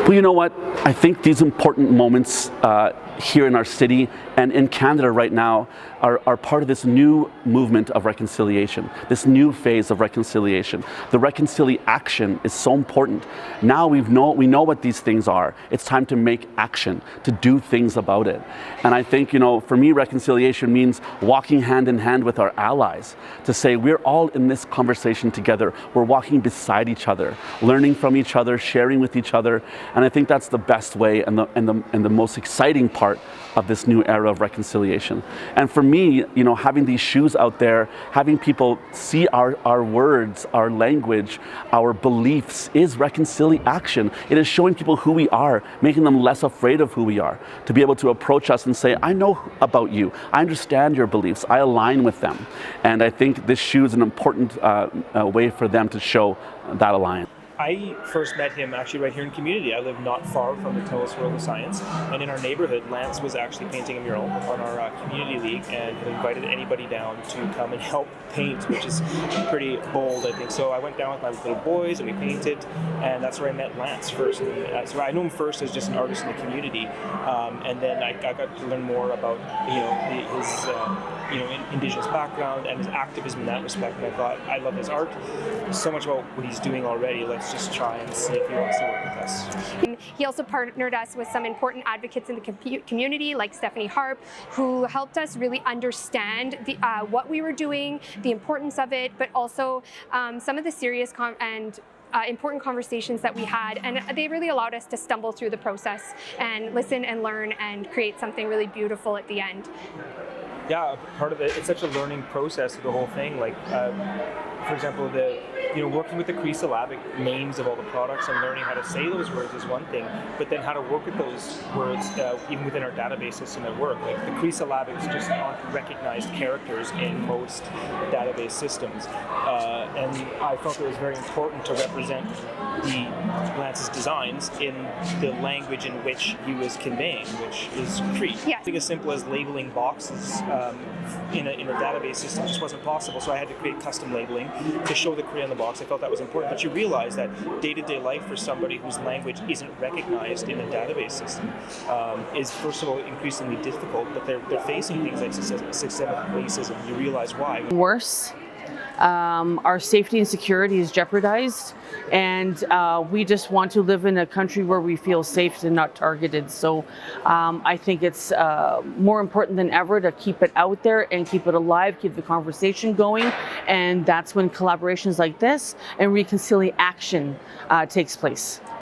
Well, you know what? I think these important moments here in our city and in Canada right now are part of this new movement of reconciliation, this new phase of reconciliation. The reconciliation is so important. Now we know what these things are. It's time to make action, to do things about it. And I think, for me, reconciliation means walking hand in hand with our allies to say we're all in this conversation together. We're walking beside each other, learning from each other, sharing with each other. And I think that's the best way and the most exciting part of this new era of reconciliation. And for me, having these shoes out there, having people see our words, our language, our beliefs is reconciliation. It is showing people who we are, making them less afraid of who we are, to be able to approach us and say, I know about you, I understand your beliefs, I align with them. And I think this shoe is an important way for them to show that alliance. I first met him actually right here in community. I live not far from the Tellus World of Science, and in our neighborhood, Lance was actually painting a mural on our community league and had invited anybody down to come and help paint, which is pretty bold, I think. So I went down with my little boys and we painted, and that's where I met Lance first. And, so I knew him first as just an artist in the community, and then I got to learn more about his Indigenous background and his activism in that respect. And I thought, I love his art, so much about what he's doing already. Let's just try and see if he wants to work with us. He also partnered us with some important advocates in the community, like Stephanie Harp, who helped us really understand what we were doing, the importance of it, but also some of the serious important conversations that we had, and they really allowed us to stumble through the process and listen and learn and create something really beautiful at the end. Yeah, part of it, it's such a learning process of the whole thing. Like, for example, working with the Cree-syllabic names of all the products and learning how to say those words is one thing, but then how to work with those words even within our database system at work. Like the Cree-syllabics just aren't recognized characters in most database systems, and I felt it was very important to represent Lance's designs in the language in which he was conveying, which is Cree. Yeah. Something as simple as labeling boxes in a database system just wasn't possible, so I had to create custom labeling to show the Cree on the box. I felt that was important, but you realize that day-to-day life for somebody whose language isn't recognized in a database system is, first of all, increasingly difficult, but they're facing things like systemic racism. You realize why. Worse. Our safety and security is jeopardized, and we just want to live in a country where we feel safe and not targeted. So I think it's more important than ever to keep it out there and keep it alive, keep the conversation going, and that's when collaborations like this and reconciliation takes place.